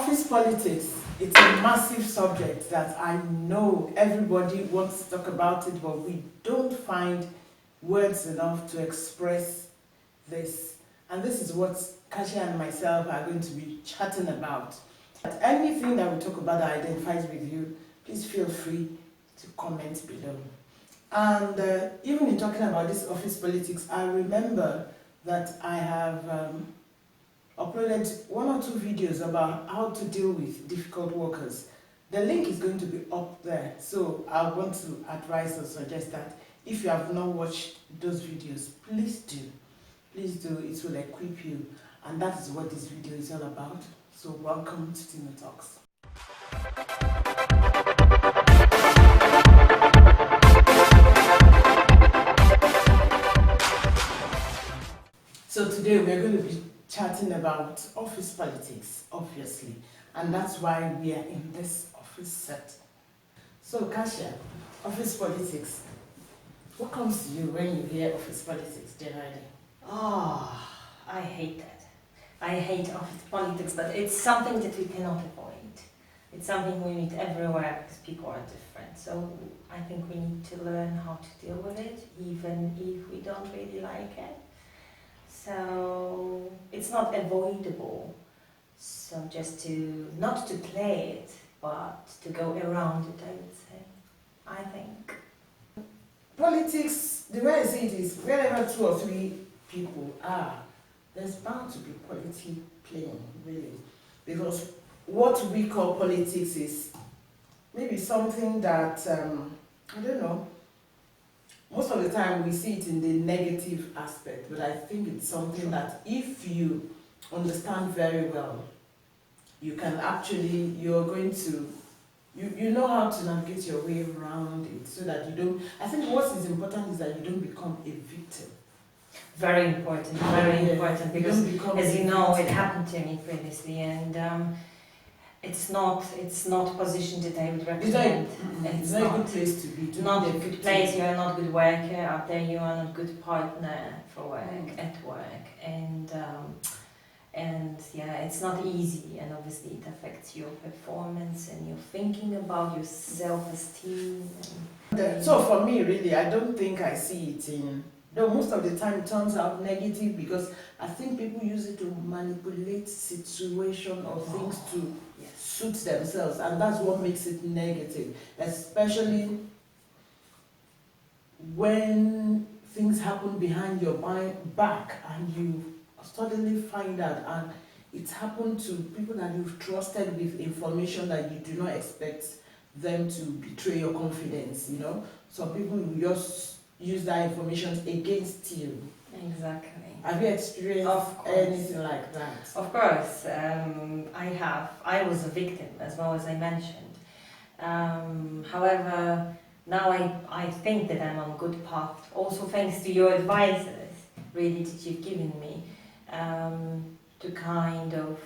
Office politics, it's a massive subject that I know everybody wants to talk about it, but we don't find words enough to express this. And this is what Kasia and myself are going to be chatting about. Anything that we talk about that identifies with you, please feel free to comment below. And even in talking about this office politics, I remember that I have uploaded 1 or 2 videos about how to deal with difficult workers. The link is going to be up there, so I want to advise or suggest that if you have not watched those videos, please do. Please do, it will equip you, and that is what this video is all about. So welcome to TinuTalks. So today we're going to be chatting about office politics, obviously, and that's why we are in this office set. So Kasia, office politics, what comes to you when you hear office politics generally? Oh, I hate that. I hate office politics, but it's something that we cannot avoid. It's something we meet everywhere because people are different. So I think we need to learn how to deal with it, even if we don't really like it. So it's not avoidable. So just to, not to play it, but to go around it, I would say. I think. Politics, the way I see it is, wherever 2 or 3 people are, there's bound to be politics playing, really. Because what we call politics is maybe something that, I don't know, most of the time we see it in the negative aspect, but I think it's something that if you understand very well, you can actually, you're going to, you know how to navigate your way around it so that you don't, I think what is important is that you don't become a victim. Very important, because as you know, it happened to me previously, and it's not a position that I would recommend. It's not a good place to be. Not a good place. You are not a good worker out there. You are not a good partner for work, at work, and yeah, it's not easy, and obviously it affects your performance and your thinking about your self-esteem. So for me, really, I don't think I see it in. No, most of the time it turns out negative because I think people use it to manipulate situation or things to suit themselves, and that's what makes it negative, especially when things happen behind your back and you suddenly find out, and it's happened to people that you've trusted with information that you do not expect them to betray your confidence, you know. Some people will just use that information against you. Exactly. Have you experienced anything like that? Of course, I have. I was a victim as well, as I mentioned. However, now I think that I'm on a good path, also thanks to your advices, really, that you've given me, to kind of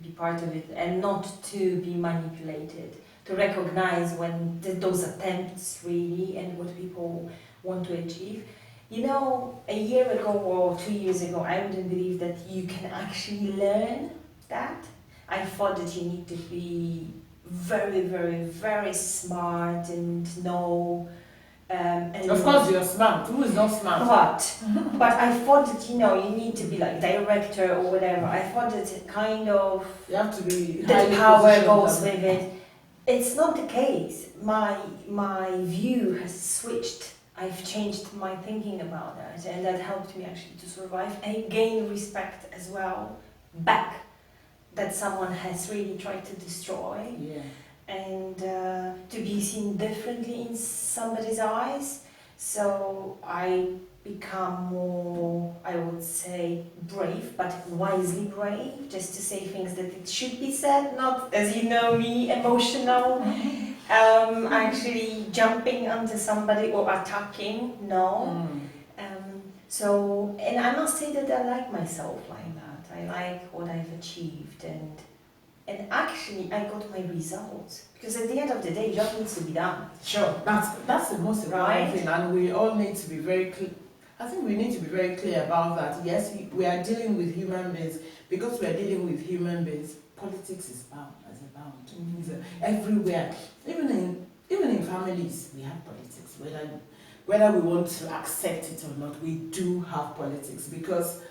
be part of it and not to be manipulated, to recognize when those attempts really and what people want to achieve. You know, a year ago or 2 years ago, I wouldn't believe that you can actually learn that. I thought that you need to be very, very, very smart and know. And of course you're smart. Who is not smart? But I thought that, you know, you need to be like director or whatever. I thought that kind of you have to be the power goes with it. It's not the case. My view has switched. I've changed my thinking about that, and that helped me actually to survive and gain respect as well back that someone has really tried to destroy. Yeah. And to be seen differently in somebody's eyes. So I become more, I would say, brave, but wisely brave, just to say things that it should be said, not, as you know me, emotional, actually jumping onto somebody or attacking, no. So, and I must say that I like myself like that. I like what I've achieved, and actually I got my results, because at the end of the day, job needs to be done. Sure, that's the most important thing, and we all need to be very clear. I think we need to be very clear about that. Yes, we are dealing with human beings. Because we are dealing with human beings, politics is bound, as a bound. It's everywhere. Even in families, we have politics. Whether we want to accept it or not, we do have politics, because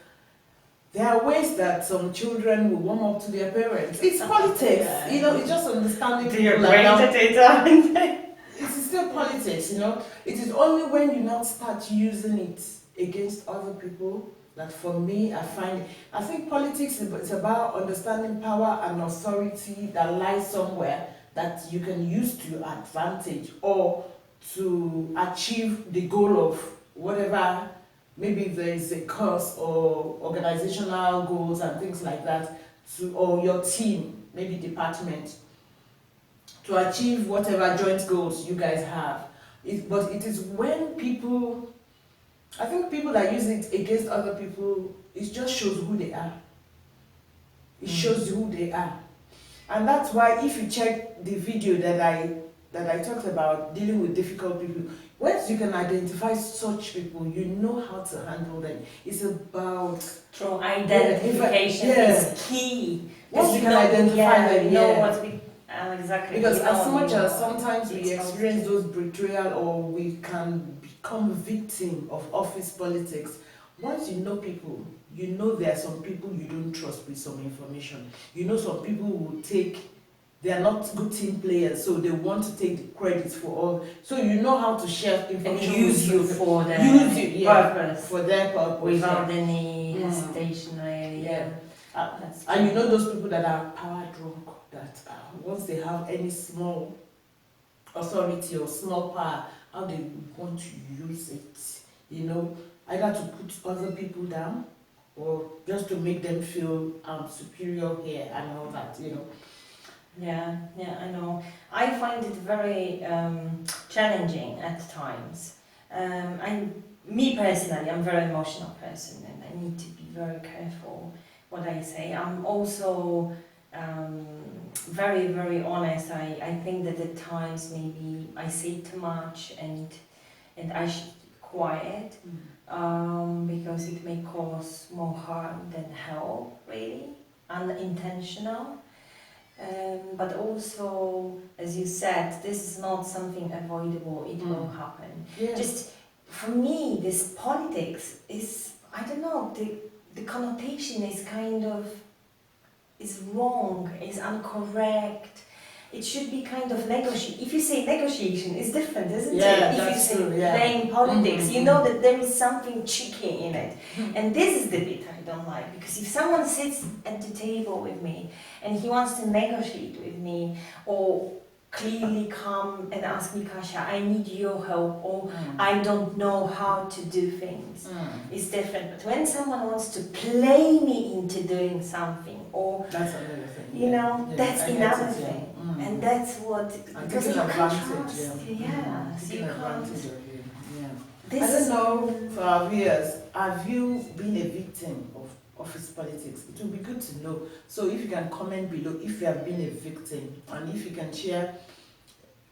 there are ways that some children will warm up to their parents. It's politics, it's just understanding people like that. It is still politics, It is only when you not start using it against other people that, for me, I think politics is about understanding power and authority that lies somewhere that you can use to your advantage, or to achieve the goal of whatever. Maybe there is a cause or organizational goals and things like that, or your team, maybe department, to achieve whatever joint goals you guys have. But it is when people, I think people that use it against other people, it just shows who they are. It shows who they are. And that's why, if you check the video that I talked about, dealing with difficult people, once you can identify such people, you know how to handle them. It's about strong identification is key. Once you can identify them, you know what we exactly. Because as much as sometimes we experience those betrayal, or we can become victim of office politics, once you know people, you know there are some people you don't trust with some information. You know some people will they are not good team players, so they want to take the credit for all. So you know how to share information. And use you for their purpose. For their purpose. Without any hesitation, really. And you know those people that are power drunk, that once they have any small authority or small power, how they want to use it. Either to put other people down, or just to make them feel superior here and all that, Yeah, I know. I find it very challenging at times. Me personally, I'm a very emotional person, and I need to be very careful what I say. I'm also very, very honest. I think that at times maybe I say too much, and I should be quiet, because it may cause more harm than help, really, unintentional. But also, as you said, this is not something avoidable, it will happen. Yeah. Just, for me, this politics is, I don't know, the connotation is is wrong, is incorrect. It should be kind of negotiation. If you say negotiation, it's different, isn't it? If you say playing politics, you know that there is something cheeky in it. And this is the bit I don't like, because if someone sits at the table with me and he wants to negotiate with me, or clearly come and ask me, Kasia, I need your help, or I don't know how to do things, it's different. But when someone wants to play me into doing something, or that's another thing. That's another thing. And that's what, because you can't trust. So you can't. I don't know, for our viewers, have you been a victim of office politics? It would be good to know. So if you can comment below if you have been a victim, and if you can share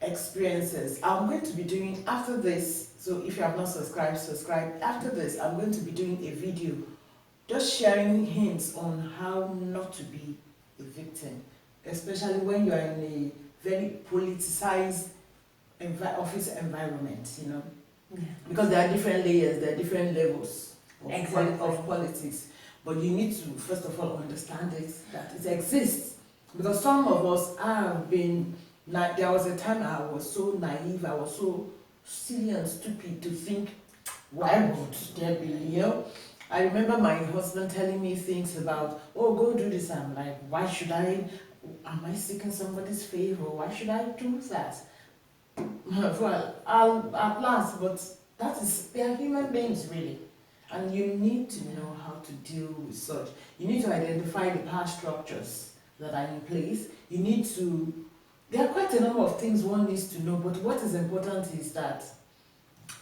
experiences. I'm going to be doing, after this, so if you have not subscribed, subscribe. After this, I'm going to be doing a video just sharing hints on how not to be a victim, especially when you are in a very politicized office environment, because there are different layers, there are different levels of politics. But you need to, first of all, understand it, that it exists. Because some of us have been, there was a time I was so naive, I was so silly and stupid to think, why would there be, I remember my husband telling me things about, oh, go do this. I'm like, why should I? Am I seeking somebody's favor? Why should I do that? Well, I'll at last, but they are human beings, really. And you need to know how to deal with such. You need to identify the power structures that are in place. There are quite a number of things one needs to know, but what is important is that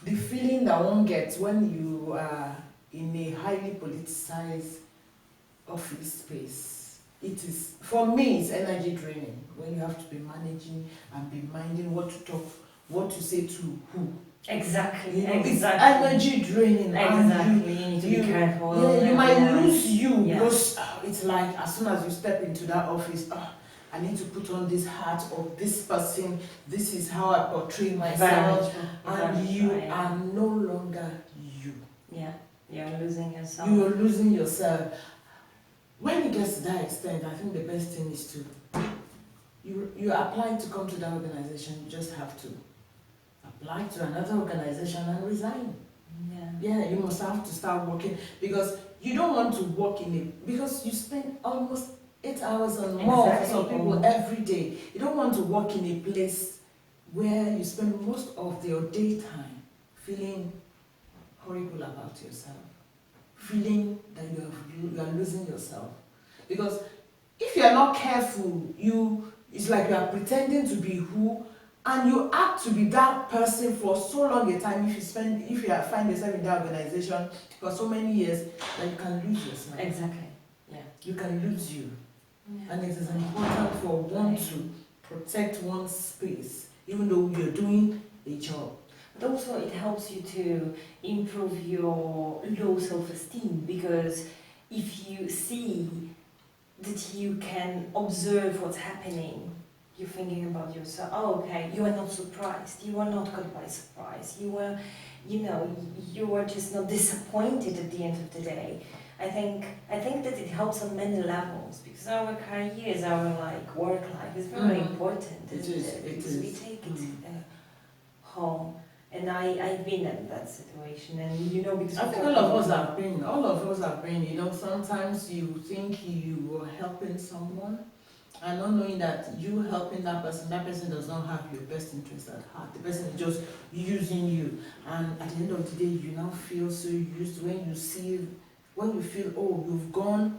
the feeling that one gets when you are in a highly politicized office space, for me, it's energy draining when you have to be managing and be minding what to talk, what to say to who, Exactly, You know, exactly. it's energy draining. Exactly, you need to be careful. Yeah, you might lose you Yeah. because it's like as soon as you step into that office, I need to put on this hat of this person. This is how I portray myself, and you are no longer you. Yeah, you're losing yourself. You are losing yourself. When it gets to that extent, I think the best thing is to you apply to come to that organization. You just have to apply to another organization and resign. Yeah, you must have to start working because you don't want to work in it because you spend almost 8 hours and more for some people every day. You don't want to work in a place where you spend most of your daytime feeling horrible about yourself, feeling that you are losing yourself. Because if you are not careful, it's like you are pretending to be who, and you act to be that person for so long a time. If you find yourself in that organization for so many years, that you can lose yourself. Exactly. Yeah. You can lose you. Yeah. And it is important for one to protect one's space, even though you're doing a job. But also it helps you to improve your low self-esteem, because if you see that you can observe what's happening, you're thinking about yourself, oh okay, you are not surprised, you are not caught by surprise, you were just not disappointed at the end of the day. I think that it helps on many levels, because our careers, our work life is very important, isn't it? Because we take it home. And I've been in that situation, and because I think all of us are praying. Sometimes you think you are helping someone, and not knowing that you helping that person does not have your best interest at heart. The person is just using you, and at the end of the day, you now feel so used when you feel, oh, you've gone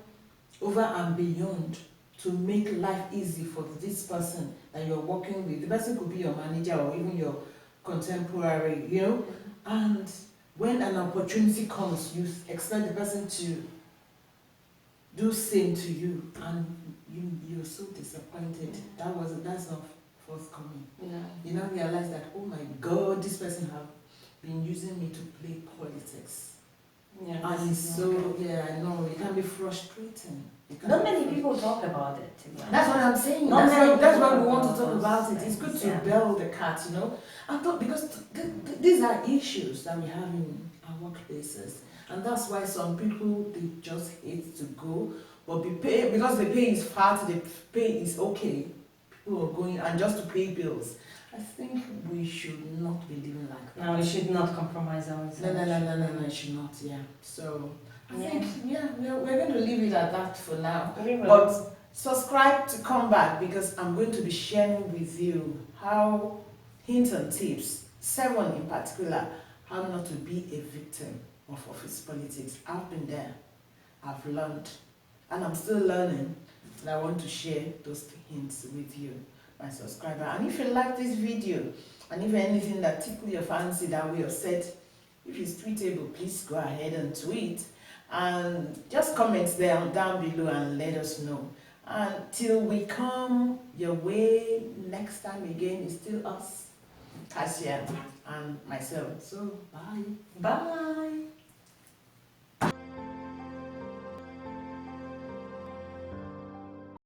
over and beyond to make life easy for this person that you're working with. The person could be your manager or even your contemporary, and when an opportunity comes, you expect the person to do same to you, and you're so disappointed. That's not forthcoming. You now realize that, oh my God, this person have been using me to play politics. And so, I know, it can be frustrating. Not many people talk about it. That's what I'm saying. That's why we want to talk about it. It's good to bell the cat, I thought, because these are issues that we have in our workplaces. And that's why some people, they just hate to go. But because the pay is fat, the pay is okay. People are going, and just to pay bills. I think we should not be living like that. No, we should not compromise ourselves. No, it should not, So, I think, we're going to leave it at that for now. But subscribe to come back, because I'm going to be sharing with you how hints and tips, 7 in particular, how not to be a victim of office politics. I've been there, I've learned, and I'm still learning, and I want to share those hints with you, my subscriber. And if you like this video, and if anything that tickle your fancy that we have said, if it's tweetable, please go ahead and tweet, and just comment down below and let us know. Until we come your way next time again, it's still us, Kasia and myself. So bye.